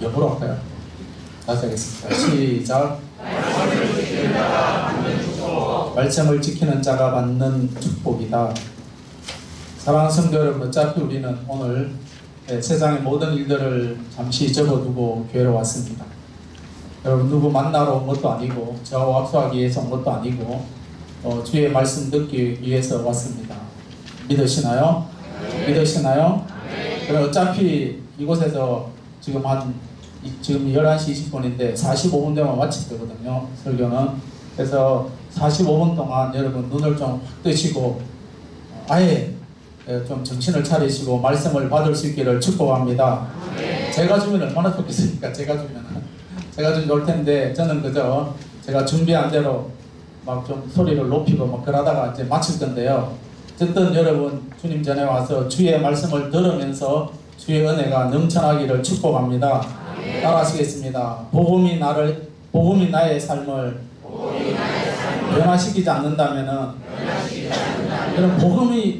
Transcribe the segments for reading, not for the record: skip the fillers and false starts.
영어로 할까요? 다시 하겠습니다. 시작. 말씀을 지키는 자가 받는 축복이다. 사랑하는 성도 여러분, 어차피 우리는 오늘 세상의 모든 일들을 잠시 접어두고 교회로 왔습니다. 여러분, 누구 만나러 온 것도 아니고 저와 합수하기 위해서 온 것도 아니고 주의 말씀 듣기 위해서 왔습니다. 믿으시나요? 믿으시나요? 그럼 어차피 이곳에서 지금 11시 20분인데 45분 되면 마칠 때거든요, 설교는. 그래서 45분 동안 여러분 눈을 좀 확 뜨시고 아예 좀 정신을 차리시고 말씀을 받을 수 있기를 축복합니다. 제가 주면 얼마나 좋겠습니까? 제가 주면 좋을 텐데, 저는 그저 제가 준비한 대로 막 좀 소리를 높이고 막 그러다가 이제 마칠 건데요. 어쨌든 여러분, 주님 전에 와서 주의 말씀을 들으면서 주의 은혜가 넘쳐나기를 축복합니다. 따라하시겠습니다. 복음이 나의 삶을 변화시키지 않는다면은, 그럼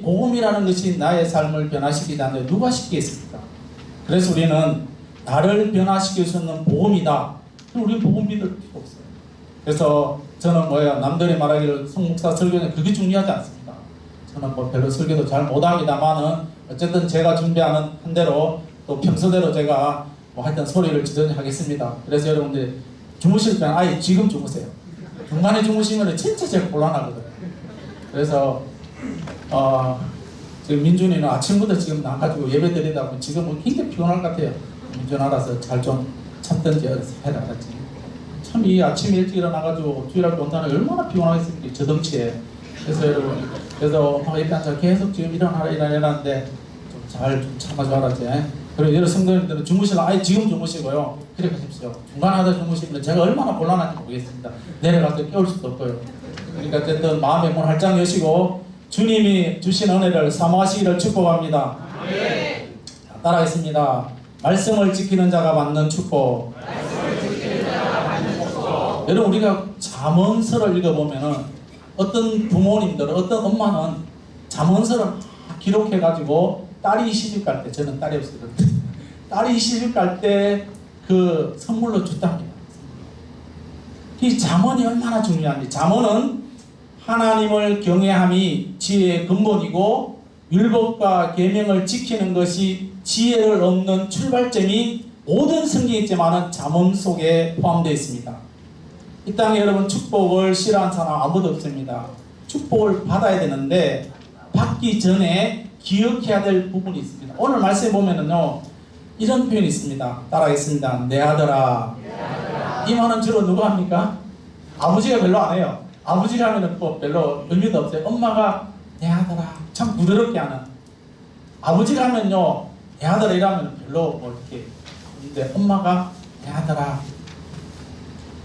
복음이라는 것이 나의 삶을 변화시키지 않는데 누가 시키겠습니까? 그래서 우리는 나를 변화시킬 수 있는 복음이다. 그럼 우리는 복음 믿을 필요 없어요. 그래서 저는 남들이 말하기를 성목사 설교는 그게 중요하지 않습니다. 저는 별로 설교도 잘 못합니다만은 어쨌든 제가 준비하는 한 대로 또 평소대로 제가 하여튼 소리를 지르니 하겠습니다. 그래서 여러분들 주무실 때는 아예 지금 주무세요. 중간에 주무시면 진짜 제가 곤란하거든요. 그래서 지금 민준이는 아침부터 지금 나가지고 예배 드리다 보면 지금은 굉장히 피곤할 것 같아요. 민준 알아서 잘 좀 참든지 해라. 참 이 아침에 일찍 일어나가지고 주일학교 온다는 게 얼마나 피곤하겠습니까? 저 덩치에. 그래서 여러분, 옆에 앉아 계속 지금 일어나는데 좀 잘 좀 참아줘라. 그리고 여러 성도님들은 주무시면 아예 지금 주무시고요. 그래 가십시오. 중간에 하다 주무시면 제가 얼마나 곤란한지 모르겠습니다. 내려가서 깨울 수도 없고요. 그러니까 어쨌든 마음의 문 활짝 여시고 주님이 주신 은혜를 사모하시기를 축복합니다. 따라하겠습니다. 말씀을 지키는 자가 받는 축복. 여러분, 우리가 잠언서를 읽어보면은 어떤 부모님들은, 어떤 엄마는 잠언서를 기록해가지고 딸이 시집 갈 때, 저는 딸이 없었거든요. 딸이 시집 갈 때 그 선물로 줬답니다. 이 잠언이 얼마나 중요한지. 잠언은 하나님을 경외함이 지혜의 근본이고 율법과 계명을 지키는 것이 지혜를 얻는 출발점이 모든 성경에 있지만은 잠언 속에 포함되어 있습니다. 이 땅에 여러분 축복을 싫어하는 사람 아무도 없습니다. 축복을 받아야 되는데 받기 전에 기억해야 될 부분이 있습니다. 오늘 말씀에 보면은요, 이런 표현이 있습니다. 따라하겠습니다. 내 아들아. 이 말은 주로 누가 합니까? 아버지가 별로 안 해요. 아버지가 하면은 별로 의미도 없어요. 엄마가 내 아들아 참 부드럽게 하는. 아버지가 하면요, 내 아들아 이러면 별로 이렇게. 근데 엄마가 내 아들아.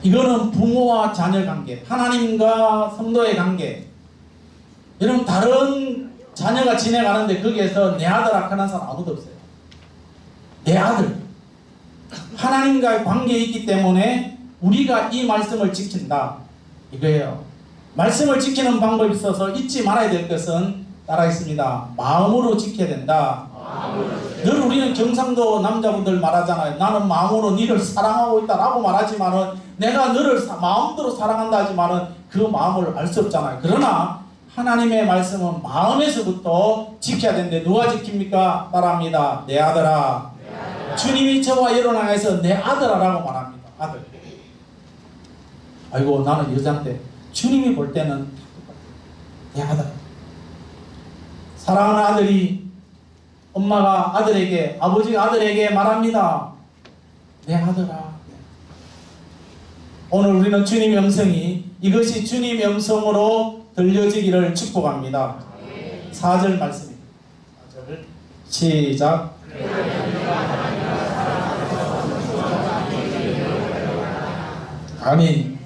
이거는 부모와 자녀 관계, 하나님과 성도의 관계. 여러분, 다른 자녀가 지내가는데 거기에서 내 아들아 하는 사람 아무도 없어요. 내 아들. 하나님과의 관계에 있기 때문에 우리가 이 말씀을 지킨다. 이거예요. 말씀을 지키는 방법이 있어서 잊지 말아야 될 것은 따라하겠습니다. 마음으로 지켜야 된다. 늘 우리는 경상도 남자분들 말하잖아요. 나는 마음으로 너를 사랑하고 있다라고 말하지만은 내가 너를 마음대로 사랑한다 하지만은 그 마음을 알 수 없잖아요. 그러나 하나님의 말씀은 마음에서부터 지켜야 되는데 누가 지킵니까? 따라합니다. 내 아들아. 주님이 저와 일어나서 내 아들아라고 말합니다. 아들. 아이고, 나는 여자인데 주님이 볼 때는 내 아들. 사랑하는 아들이 엄마가 아들에게, 아버지가 아들에게 말합니다. 내 아들아. 오늘 우리는 주님의 음성이 이것이 주님의 음성으로 들려지기를 축복합니다. 4절 말씀입니다. 4절 시작. 아멘.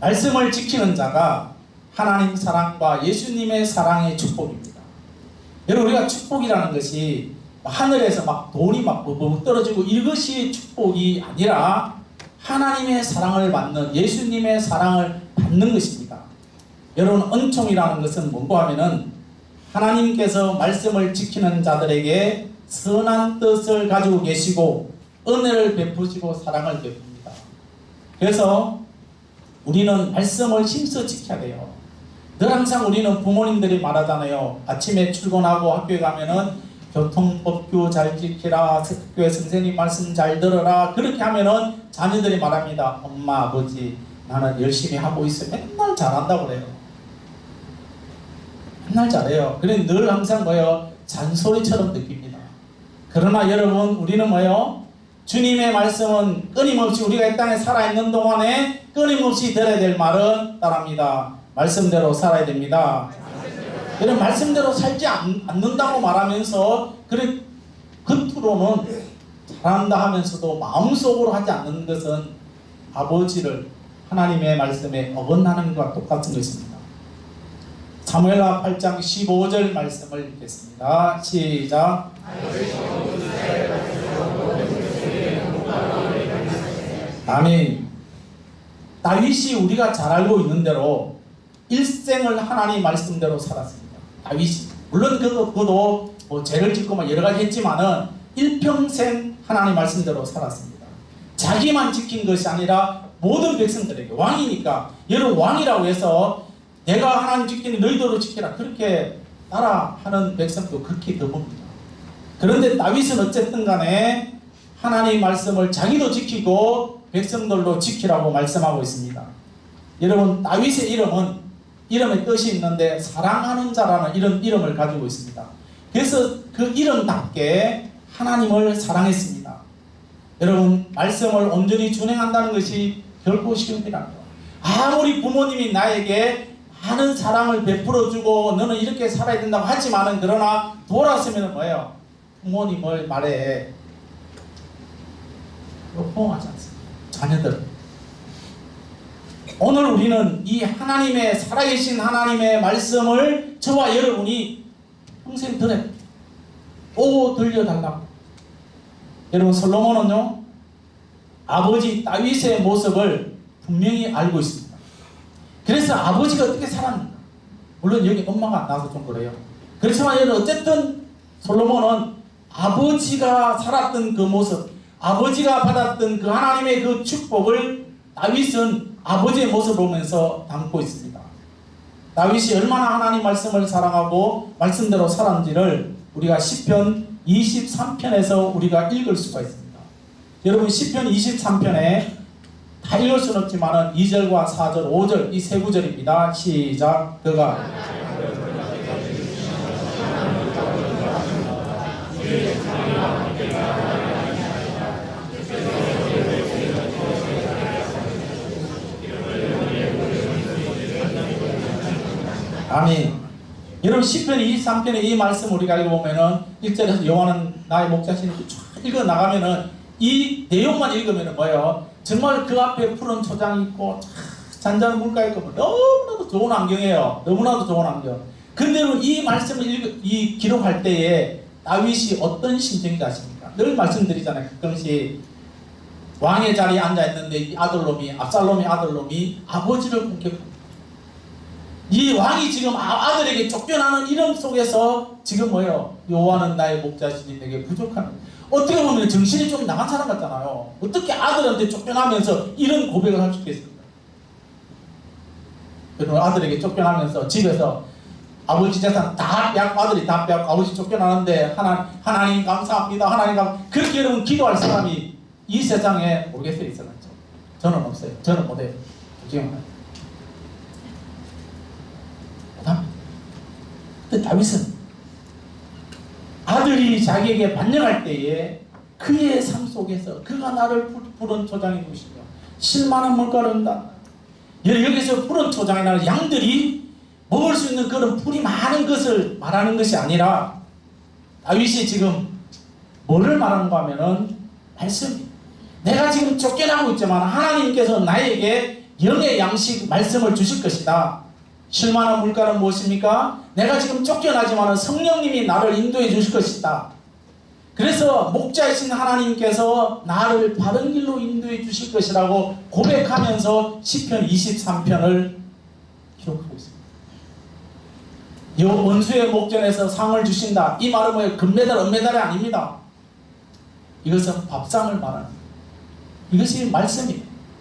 말씀을 지키는 자가 하나님 사랑과 예수님의 사랑의 축복입니다. 여러분, 우리가 축복이라는 것이 하늘에서 막 돈이 막 버벅 떨어지고 이것이 축복이 아니라 하나님의 사랑을 받는, 예수님의 사랑을 받는 것입니다. 여러분, 은총이라는 것은 뭔가 하면은 하나님께서 말씀을 지키는 자들에게 선한 뜻을 가지고 계시고 은혜를 베푸시고 사랑을 베풉니다. 그래서 우리는 말씀을 힘써 지켜야 돼요. 늘 항상 우리는 부모님들이 말하잖아요. 아침에 출근하고 학교에 가면은 교통법규 잘 지키라, 학교에 선생님 말씀 잘 들어라. 그렇게 하면은 자녀들이 말합니다. 엄마, 아버지, 나는 열심히 하고 있어. 맨날 잘한다고 그래요. 맨날 잘해요. 그래 늘 항상 뭐예요? 잔소리처럼 느낍니다. 그러나 여러분, 우리는 뭐예요? 주님의 말씀은 끊임없이 우리가 이 땅에 살아있는 동안에 끊임없이 들어야 될 말은 따릅니다. 말씀대로 살아야 됩니다. 이런 말씀대로 살지 않는다고 말하면서 그래 겉으로는 잘한다 하면서도 마음속으로 하지 않는 것은 아버지를 하나님의 말씀에 어긋나는 것과 똑같은 것입니다. 사무엘하 8장 15절 말씀을 읽겠습니다. 시작. 아멘. 다윗이 우리가 잘 알고 있는 대로 일생을 하나님 말씀대로 살았습니다. 다윗이 물론 그도 뭐 죄를 짓고 막 여러 가지 했지만은 일평생 하나님 말씀대로 살았습니다. 자기만 지킨 것이 아니라 모든 백성들에게 왕이니까 여러분 왕이라고 해서 내가 하나님 지키니 너희들도 지키라 그렇게 따라하는 백성도 그렇게 드뭅니다. 그런데 다윗은 어쨌든 간에 하나님 말씀을 자기도 지키고 백성들도 지키라고 말씀하고 있습니다. 여러분 다윗의 이름의 뜻이 있는데 사랑하는 자라는 이런 이름을 가지고 있습니다. 그래서 그 이름답게 하나님을 사랑했습니다. 여러분 말씀을 온전히 준행한다는 것이 결코 쉬운 일이 아니에요. 아무리 부모님이 나에게 많은 사랑을 베풀어주고 너는 이렇게 살아야 된다고 하지만은 그러나 돌아서면 뭐예요? 부모님을 말에 포옹하지 않습니다. 자녀들 오늘 우리는 이 하나님의 살아계신 하나님의 말씀을 저와 여러분이 평생 들려달라고. 여러분 솔로몬은요 아버지 다윗의 모습을 분명히 알고 있습니다. 그래서 아버지가 어떻게 살았는가, 물론 여기 엄마가 안 나와서 좀 그래요. 그렇지만 여러분 어쨌든 솔로몬은 아버지가 살았던 그 모습, 아버지가 받았던 그 하나님의 그 축복을 다윗은 아버지의 모습을 보면서 담고 있습니다. 다윗이 얼마나 하나님 말씀을 사랑하고 말씀대로 살았는지를 우리가 시편 23편에서 우리가 읽을 수가 있습니다. 여러분 시편 23편에 다 읽을 수는 없지만 2절과 4절, 5절 이 세 구절입니다. 시작. 그가 아멘. 여러분 시편 23편의 이 말씀 우리가 읽어보면은 1절에서 여호와는 나의 목자시니 쫙 읽어나가면은 이 내용만 읽으면은 뭐예요? 정말 그 앞에 푸른 초장이 있고 잔잔한 물가 있고 너무나도 좋은 환경이에요. 너무나도 좋은 환경. 근데 이 말씀을 기록할 때에 다윗이 어떤 심정인지 아십니까? 늘 말씀드리잖아요. 가끔씩 왕의 자리에 앉아있는데 이 아들놈이 압살롬의 아들놈이 아버지를 공격합니다. 이 왕이 지금 아들에게 쫓겨나는 이름 속에서 지금 뭐예요? 여호와는 나의 목자시니 내게 부족한, 어떻게 보면 정신이 좀 나간 사람 같잖아요. 어떻게 아들한테 쫓겨나면서 이런 고백을 할 수 있겠습니까? 여러분 아들에게 쫓겨나면서 집에서 아버지 재산 다 빼앗고 아들이 다 빼앗고 아버지 쫓겨나는데 하나님 감사합니다. 하나님 감사합니다. 그렇게 여러분 기도할 사람이 이 세상에 모르겠어요. 있어가지고 저는 없어요. 저는 못해요. 솔직히 말해요. 근데 다윗은 아들이 자기에게 반역할 때에 그의 삶 속에서 그가 나를 푸른 초장에 두시며 실만한 물가를 온다. 여기서 푸른 초장이나 양들이 먹을 수 있는 그런 풀이 많은 것을 말하는 것이 아니라 다윗이 지금 뭐를 말하는가 하면은 말씀, 내가 지금 쫓겨나고 있지만 하나님께서 나에게 영의 양식 말씀을 주실 것이다. 실만한 물가는 무엇입니까? 내가 지금 쫓겨나지만 성령님이 나를 인도해 주실 것이다. 그래서 목자이신 하나님께서 나를 바른 길로 인도해 주실 것이라고 고백하면서 시편 23편을 기록하고 있습니다. 원수의 목전에서 상을 주신다. 이 말은 뭐예요? 금메달, 은메달이 아닙니다. 이것은 밥상을 말합니다. 이것이 말씀이에요.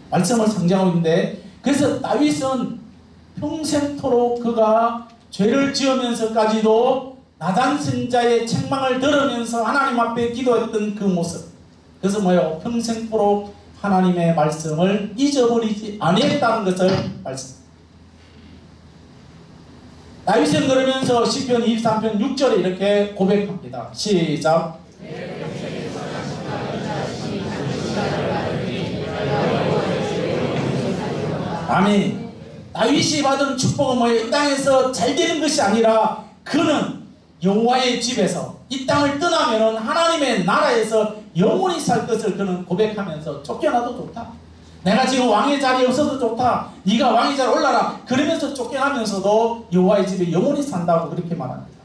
말씀을 상징하고 있는데, 그래서 다윗은 평생토록 그가 죄를 지으면서까지도 나단 선자의 책망을 들으면서 하나님 앞에 기도했던 그 모습. 그래서 뭐예요? 평생토록 하나님의 말씀을 잊어버리지 아니했다는 것을 말씀합니다. 다윗은 그러면서 시편 23편 6절에 이렇게 고백합니다. 시작. 아멘. 다윗이 받은 축복은 뭐예요? 이 땅에서 잘 되는 것이 아니라 그는 여호와의 집에서 이 땅을 떠나면은 하나님의 나라에서 영원히 살 것을 그는 고백하면서 쫓겨나도 좋다. 내가 지금 왕의 자리에 없어도 좋다. 네가 왕의 자리에 올라라. 그러면서 쫓겨나면서도 여호와의 집에 영원히 산다고 그렇게 말합니다.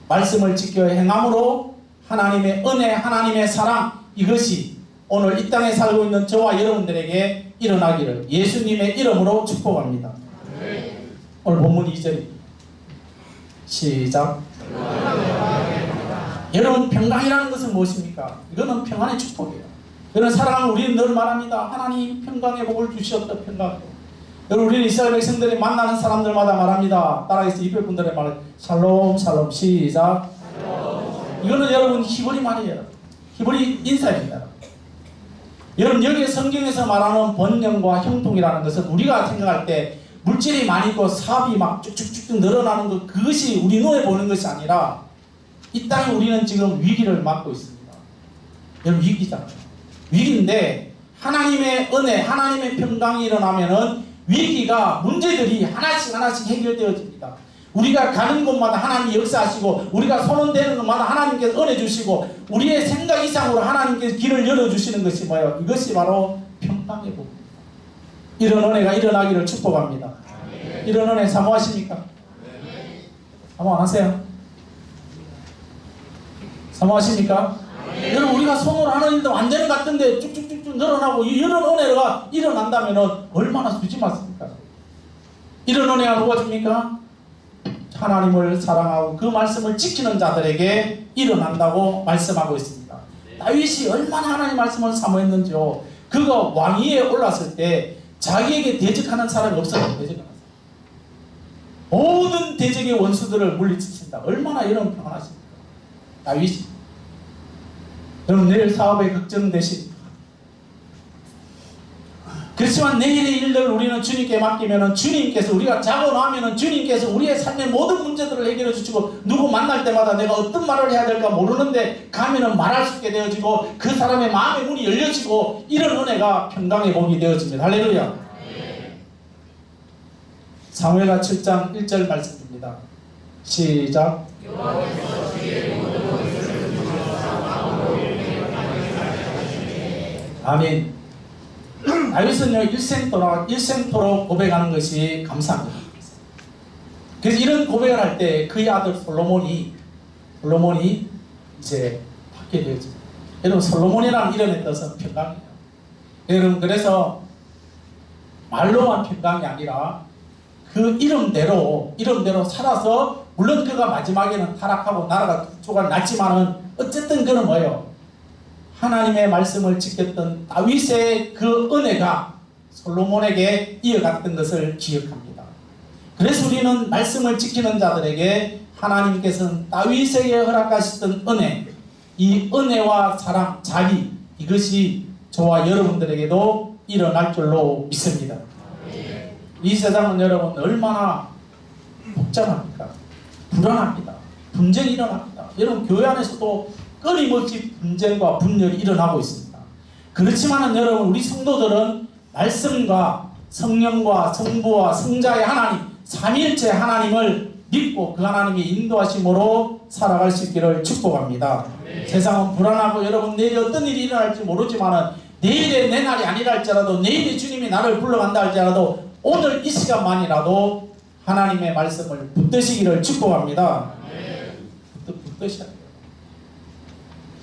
말씀을 지켜 행함으로 하나님의 은혜, 하나님의 사랑, 이것이 오늘 이 땅에 살고 있는 저와 여러분들에게 일어나기를 예수님의 이름으로 축복합니다. 오늘 본문 2절입니다. 시작. 여러분, 평강이라는 것은 무엇입니까? 이거는 평안의 축복이에요. 그런 사랑을 우리는 늘 말합니다. 하나님 평강의 복을 주시옵다. 평강. 여러분, 우리는 이스라엘 백성들이 만나는 사람들마다 말합니다. 따라해서 이백 분들의 말, 샬롬 샬롬. 시작. 이거는 여러분 히브리 말이에요. 히브리 인사입니다. 여러분, 여기 성경에서 말하는 번영과 형통이라는 것은 우리가 생각할 때 물질이 많이 있고 사업이 막 쭉쭉쭉 늘어나는 것, 그것이 우리 눈에 보는 것이 아니라 이 땅에 우리는 지금 위기를 맞고 있습니다. 여러분, 위기잖아요. 위기인데 하나님의 은혜, 하나님의 평강이 일어나면은 위기가, 문제들이 하나씩 하나씩 해결되어집니다. 우리가 가는 곳마다 하나님이 역사하시고, 우리가 손은 대는 곳마다 하나님께서 은혜 주시고, 우리의 생각 이상으로 하나님께서 길을 열어주시는 것이 뭐예요? 이것이 바로 평강의 복입니다. 이런 은혜가 일어나기를 축복합니다. 이런 은혜 사모하십니까? 사모 안 하세요? 사모하십니까? 여러분, 우리가 손으로 하는 일도 완전히 같은데 쭉쭉쭉쭉 늘어나고 이런 은혜가 일어난다면 얼마나 수지 맞습니까? 이런 은혜가 누가 줍니까? 하나님을 사랑하고 그 말씀을 지키는 자들에게 일어난다고 말씀하고 있습니다. 다윗이 얼마나 하나님 말씀을 사모했는지요. 그가 왕위에 올랐을 때 자기에게 대적하는 사람이 없어요. 대적하는 사람. 모든 대적의 원수들을 물리치신다. 얼마나 이런 평안하십니까? 다윗이. 여러분, 내일 사업에 걱정되십니까? 그렇지만 내일의 일들 우리는 주님께 맡기면은 주님께서, 우리가 자고 나면은 주님께서 우리의 삶의 모든 문제들을 해결해 주시고, 누구 만날 때마다 내가 어떤 말을 해야 될까 모르는데 가면은 말할 수 있게 되어지고, 그 사람의 마음의 문이 열려지고, 이런 은혜가 평강의 복이 되어집니다. 할렐루야. 사무엘하 7장 1절 말씀입니다. 시작. 아멘. 다윗은요, 일생토록 고백하는 것이 감사합니다. 그래서 이런 고백을 할 때 그의 아들 솔로몬이 이제 받게 되어집니다. 여러분, 솔로몬이라는 이름의 뜻은 평강이에요. 여러분, 그래서 말로만 평강이 아니라 그 이름대로 살아서, 물론 그가 마지막에는 타락하고 나라가 조각 났지만은 어쨌든 그는 뭐예요? 하나님의 말씀을 지켰던 다윗의 그 은혜가 솔로몬에게 이어갔던 것을 기억합니다. 그래서 우리는 말씀을 지키는 자들에게 하나님께서는 다윗에게 허락하셨던 은혜, 이 은혜와 사랑, 자비, 이것이 저와 여러분들에게도 일어날 줄로 믿습니다. 이 세상은 여러분 얼마나 복잡합니까? 불안합니다. 분쟁이 일어납니다. 여러분, 교회 안에서도 끊임없이 분쟁과 분열이 일어나고 있습니다. 그렇지만은 여러분, 우리 성도들은 말씀과 성령과 성부와 성자의 하나님, 삼위일체 하나님을 믿고 그 하나님의 인도하심으로 살아갈 수 있기를 축복합니다. 세상은 불안하고 여러분, 내일 어떤 일이 일어날지 모르지만은 내일의 내 날이 아니라 할지라도, 내일의 주님이 나를 불러간다 할지라도 오늘 이 시간만이라도 하나님의 말씀을 붙드시기를 축복합니다. 붙드셔야 돼요.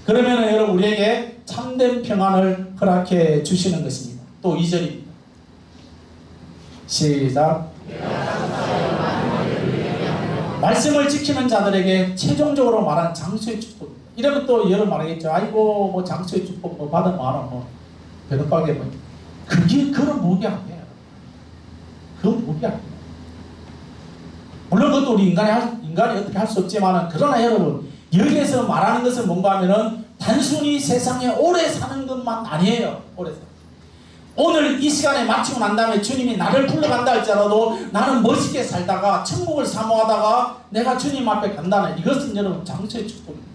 그러면 여러분, 우리에게 참된 평안을 허락해 주시는 것입니다. 또 2절입니다. 시작. 말씀을 지키는 자들에게 최종적으로 말한 장수의 축복입니다. 이러면 또 여러 말하겠죠. 아이고 뭐 장수의 축복 뭐 받으면 뭐 배너박에 뭐 그게 그런 무기 아니에요. 그 무기 아니에요. 물론 그것도 우리 인간이 어떻게 할 수 없지만은, 그러나 여러분 여기에서 말하는 것은 뭔가 하면은 단순히 세상에 오래 사는 것만 아니에요. 오래 사. 오늘 이 시간에 마치고 난 다음에 주님이 나를 불러간다 할지라도 나는 멋있게 살다가 천국을 사모하다가 내가 주님 앞에 간다는, 이것은 여러분 장수의 축복입니다.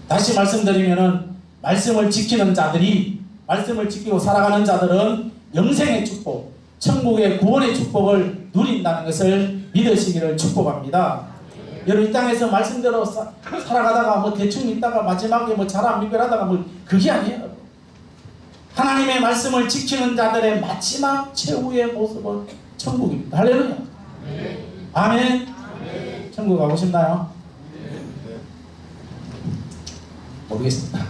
다시 말씀드리면은 말씀을 지키는 자들이, 말씀을 지키고 살아가는 자들은 영생의 축복, 천국의 구원의 축복을 누린다는 것을 믿으시기를 축복합니다. 여러분 이 땅에서 말씀대로 살아가다가 뭐 대충 있다가 마지막에 뭐 잘 안 미결하다가 뭐 그게 아니에요. 하나님의 말씀을 지키는 자들의 마지막 최후의 모습은 천국입니다. 할렐루야. 아멘. 천국 가고 싶나요? 모르겠습니다.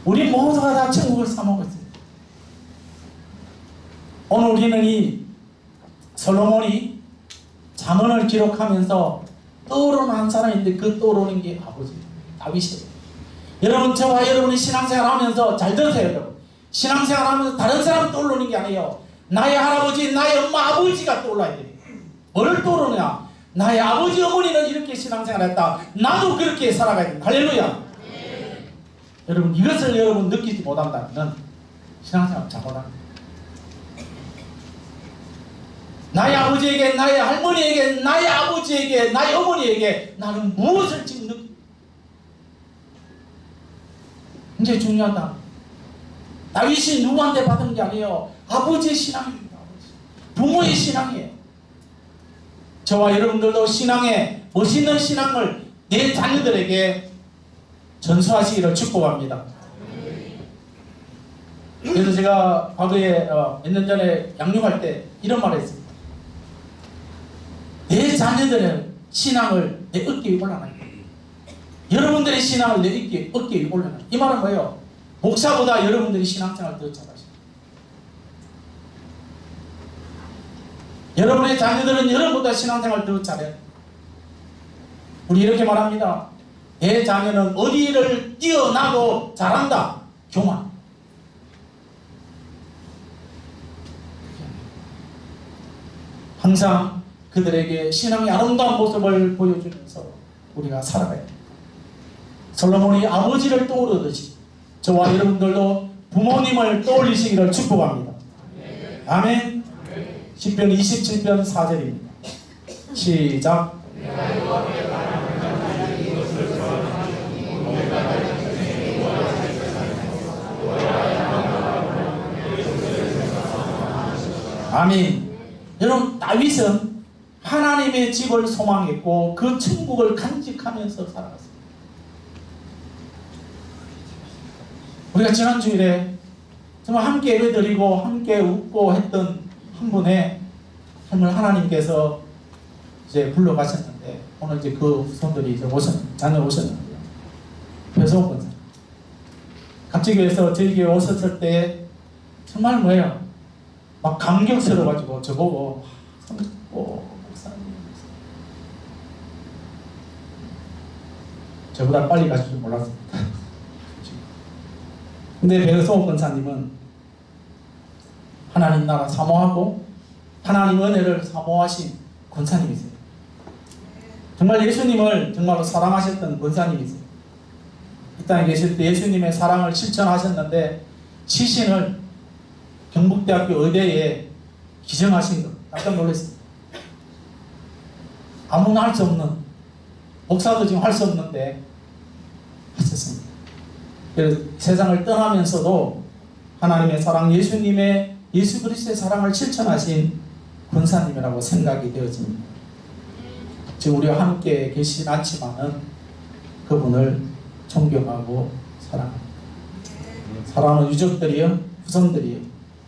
우리 모두가 다 천국을 사모하고 있습니다. 오늘 우리는 이 솔로몬이 잠언을 기록하면서 떠오르는 한 사람인데, 그 떠오르는 게 아버지 다윗이에요. 여러분 저와 여러분이 신앙생활 하면서 잘 들으세요. 여러분 신앙생활 하면서 다른 사람 떠오르는 게 아니에요. 나의 할아버지, 나의 엄마, 아버지가 떠올라야 돼요. 뭘 떠오르냐? 나의 아버지, 어머니는 이렇게 신앙생활 했다, 나도 그렇게 살아가야 된다. 할렐루야. 여러분 이것을 여러분 느끼지 못한다면 신앙생활 잘못합니다. 나의 아버지에게, 나의 할머니에게, 나의 아버지에게, 나의 어머니에게 나는 무엇을 지금 느끼, 굉장히 중요하다. 다윗이 누구한테 받은 게 아니에요. 아버지의 신앙입니다. 부모의 신앙이에요. 저와 여러분들도 신앙의 멋있는 신앙을 내 자녀들에게 전수하시기를 축복합니다. 그래서 제가 과거에 몇 년 전에 양육할 때 이런 말을 했습니다. 내 자녀들의 신앙을 내 어깨 위에 올려놔야 돼. 여러분들의 신앙을 내 어깨 위에 올려놔야 돼. 이 말은 뭐예요? 목사보다 여러분들이 신앙생활 더 잘하시죠. 여러분의 자녀들은 여러분보다 신앙생활 더 잘해요. 우리 이렇게 말합니다. 내 자녀는 어디를 뛰어나도 잘한다. 교만. 항상 그들에게 신앙의 아름다운 모습을 보여주면서 우리가 살아가야 합니다. 솔로몬이 아버지를 떠오르듯이 저와 여러분들도 부모님을 떠올리시기를 축복합니다. 아멘. 시편 27편 4절입니다. 시작. 아멘. 여러분 다윗은 하나님의 집을 소망했고 그 천국을 간직하면서 살아갔습니다. 우리가 지난 주일에 정말 함께 예배드리고 함께 웃고 했던 한 분의 삶을 하나님께서 이제 불러가셨는데, 오늘 이제 그 후손들이 이제 자녀 오셨는데요. 배소옥 권사. 갑자기에서 저희 교회 오셨을 때 정말 뭐예요? 막 감격스러워가지고 저보고 목사님, 저보다 빨리 가실 줄 몰랐습니다. 근데 배소옥 권사님은 하나님 나라 사모하고 하나님 은혜를 사모하신 권사님이세요. 정말 예수님을 정말로 사랑하셨던 권사님이세요. 이 땅에 계실 때 예수님의 사랑을 실천하셨는데 시신을 경북대학교 의대에 기증하신 것 깜짝 놀랐습니다. 아무나 할 수 없는, 목사도 지금 할 수 없는데 하셨습니다. 그래서 세상을 떠나면서도 하나님의 사랑, 예수 그리스도의 사랑을 실천하신 권사님이라고 생각이 되어집니다. 지금 우리와 함께 계시진 않지만은 그분을 존경하고 사랑합니다. 사랑하는 유족들이요, 후손들이요,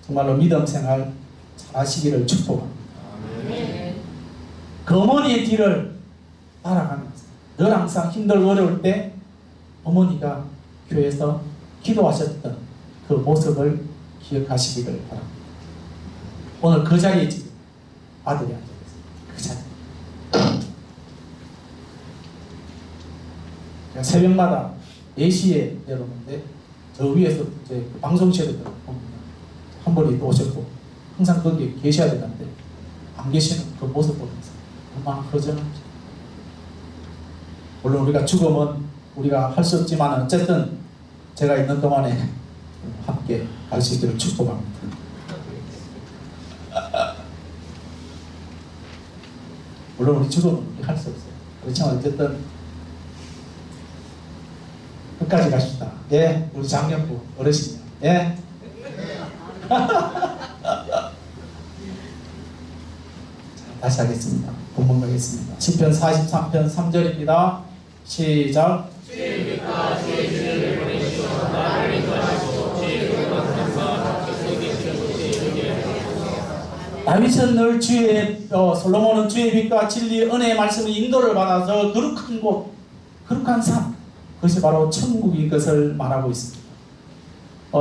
정말로 믿음 생활 잘하시기를 축복합니다. 그 어머니의 뒤를 따라가면서 늘 항상 힘들고 어려울 때 어머니가 교회에서 기도하셨던 그 모습을 기억하시기를 바랍니다. 오늘 그 자리에 지금 아들이 앉아있습니다. 그 자리에. 새벽마다 4시에 내려오는데 저 위에서 이제 그 방송실에 들어옵니다. 한 분이 또 오셨고 항상 거기에 계셔야 되는데 안 계시는 그 모습 보면서 얼마나 허전한지. 물론 우리가 죽으면 우리가 할 수 없지만 어쨌든 제가 있는 동안에 함께 갈 수 있기를 축복합니다. 물론 우리 죽으면 할 수 없어요. 그렇지만 어쨌든 끝까지 갑시다. 예, 우리 장년부 어르신. 예. 자, 다시 하겠습니다. 본문 가겠습니다. 시편 43편 3절입니다. 시작. 다윗은 늘 주의 솔로몬은 주의 빛과 진리 은혜의 말씀의 인도를 받아서 거룩한 곳, 거룩한 삶, 그것이 바로 천국인 것을 말하고 있습니다.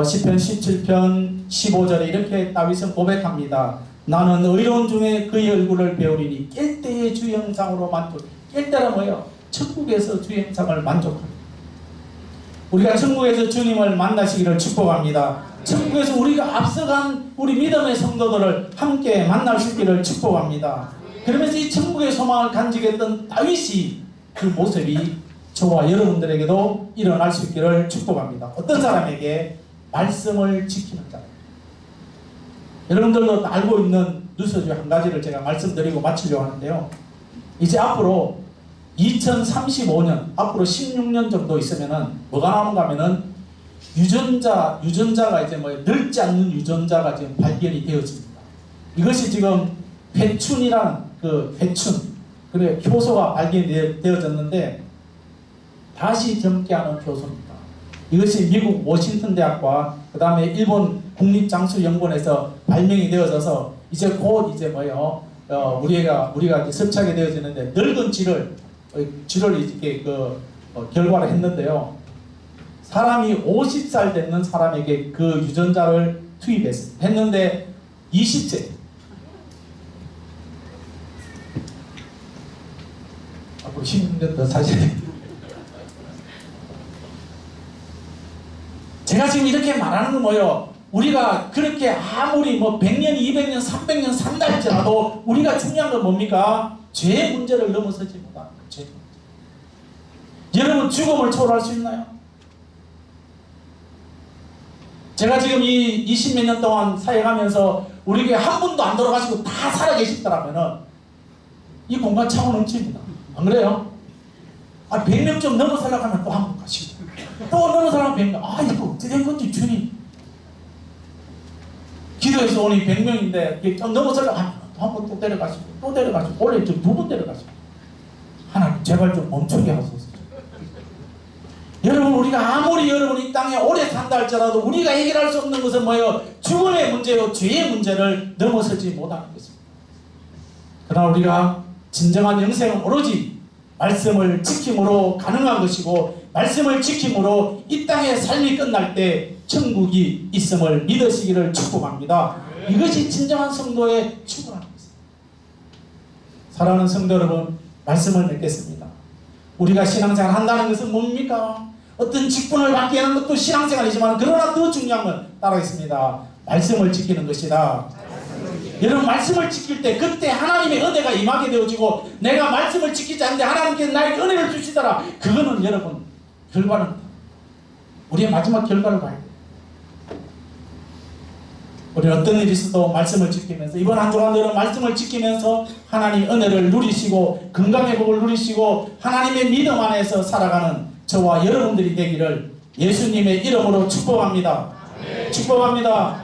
시편 17편 15절에 이렇게 다윗은 고백합니다. 나는 의로운 중에 그의 얼굴을 배우리니 깰 때의 주 형상으로 만족. 깰 때라 뭐예요? 천국에서 주 형상을 만족합니다. 우리가 천국에서 주님을 만나시기를 축복합니다. 천국에서 우리가 앞서간 우리 믿음의 성도들을 함께 만날 수 있기를 축복합니다. 그러면서 이 천국의 소망을 간직했던 다윗이 그 모습이 저와 여러분들에게도 일어날 수 있기를 축복합니다. 어떤 사람에게? 말씀을 지키는 자입니다. 여러분들도 알고 있는 뉴스 중 한 가지를 제가 말씀드리고 마치려고 하는데요. 이제 앞으로 2035년, 앞으로 16년 정도 있으면은 뭐가 나오는가 하면은 유전자가 이제 뭐 늙지 않는 유전자가 지금 발견이 되어집니다. 이것이 지금 회춘이라는 그 회춘, 그래 효소가 발견이 되어졌는데 다시 젊게 하는 효소입니다. 이것이 미국 워싱턴 대학과 그 다음에 일본 국립장수연구원에서 발명이 되어져서 이제 곧 이제 뭐요 우리가 이제 섭취하게 되어지는데 늙은 쥐를 이렇게 결과를 했는데요. 사람이 50살 되는 사람에게 그 유전자를 투입했는데 20세 앞으로 16년 더 사셔야 돼요. 제가 지금 이렇게 말하는 건 뭐예요? 우리가 그렇게 아무리 뭐 100년, 200년, 300년 산다 할지라도 우리가 중요한 건 뭡니까? 죄의 문제를 넘어서지 못하는 죄. 여러분 죽음을 초월할 수 있나요? 제가 지금 이 20몇 년 동안 사역하면서 우리에게 한 분도 안 돌아가시고 다 살아계시더라면은 이 공간 차고 넘칩니다. 안 그래요? 100명 좀 넘어 살아가면 또 한 분 가시고 또 넘어 살아가면 100명. 이거 어떻게 된 건지 주님. 기도해서 오니 100명인데 좀 넘어 살아가면 또 한 번 또 데려가시고 또 데려가시고 올해 좀 2번 데려가시고. 하나님 제발 좀 멈추게 하소서. 여러분 우리가 아무리 여러분이 이 땅에 오래 산다 할지라도 우리가 해결할 수 없는 것은 뭐예요? 죽음의 문제요 죄의 문제를 넘어서지 못하는 것입니다. 그러나 우리가 진정한 영생은 오로지 말씀을 지킴으로 가능한 것이고 말씀을 지킴으로 이 땅의 삶이 끝날 때 천국이 있음을 믿으시기를 축복합니다. 이것이 진정한 성도의 축복하는 것입니다. 사랑하는 성도 여러분, 말씀을 맺겠습니다. 우리가 신앙생활 한다는 것은 뭡니까? 어떤 직분을 받게 하는 것도 신앙생활이지만 그러나 더 중요한 건 따라하겠습니다. 말씀을 지키는 것이다. 여러분 말씀을 지킬 때 그때 하나님의 은혜가 임하게 되어지고 내가 말씀을 지키지 않는데 하나님께서 나에게 은혜를 주시더라. 그거는 여러분 결과는 우리의 마지막 결과를 봐야 돼요. 우리는 어떤 일이 있어도 말씀을 지키면서 이번 한 주간 여러분 말씀을 지키면서 하나님 은혜를 누리시고 건강의 복을 누리시고 하나님의 믿음 안에서 살아가는 저와 여러분들이 되기를 예수님의 이름으로 축복합니다. 축복합니다.